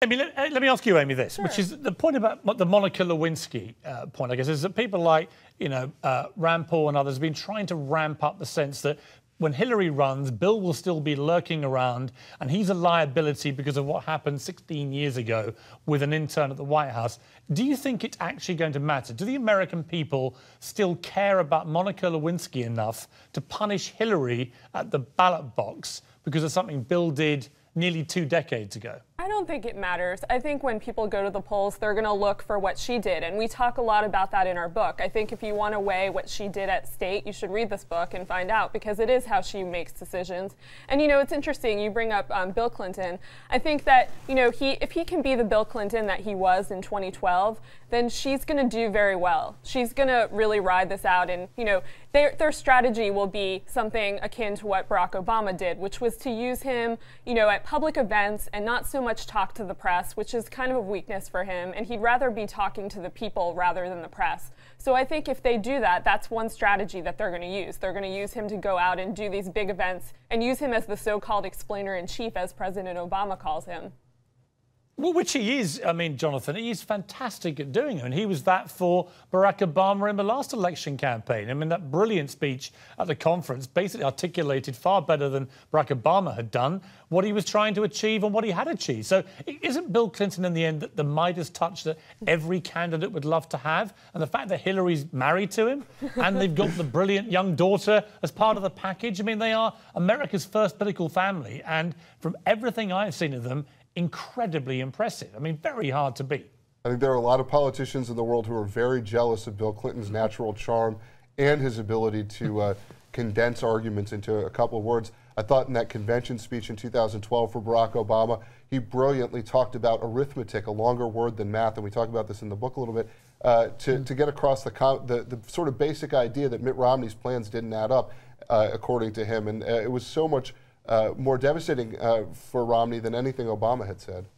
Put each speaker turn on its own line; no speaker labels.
Amy, let me ask you, Amy, this,
Sure.
which is the point about the Monica Lewinsky point, I guess, is that people like, Rand Paul and others have been trying to ramp up the sense that when Hillary runs, Bill will still be lurking around and he's a liability because of what happened 16 years ago with an intern at the White House. Do you think it's actually going to matter? Do the American people still care about Monica Lewinsky enough to punish Hillary at the ballot box because of something Bill did nearly 2 decades ago?
I don't think it matters. I think when people go to the polls, they're going to look for what she did. And we talk a lot about that in our book. I think if you want to weigh what she did at state, you should read this book and find out, because it is how she makes decisions. And, it's interesting. You bring up Bill Clinton. I think that, if he can be the Bill Clinton that he was in 2012, then she's going to do very well. She's going to really ride this out. And, their strategy will be something akin to what Barack Obama did, which was to use him, at public events and not so much talk to the press, which is kind of a weakness for him. And he'd rather be talking to the people rather than the press. So I think if they do that, that's one strategy that they're going to use. They're going to use him to go out and do these big events and use him as the so-called explainer-in-chief, as President Obama calls him.
Well, which he is. I mean, Jonathan, he is fantastic at doing it. And he was that for Barack Obama in the last election campaign. I mean, that brilliant speech at the conference basically articulated far better than Barack Obama had done what he was trying to achieve and what he had achieved. So isn't Bill Clinton in the end the Midas touch that every candidate would love to have? And the fact that Hillary's married to him and they've got the brilliant young daughter as part of the package. I mean, they are America's first political family. And from everything I've seen of them, incredibly impressive. I mean, very hard to beat.
I think there are a lot of politicians in the world who are very jealous of Bill Clinton's natural charm and his ability to condense arguments into a couple of words. I thought in that convention speech in 2012 for Barack Obama, he brilliantly talked about arithmetic, a longer word than math, and we talk about this in the book a little bit, to get across the sort of basic idea that Mitt Romney's plans didn't add up, according to him. And it was so much more devastating for Romney than anything Obama had said.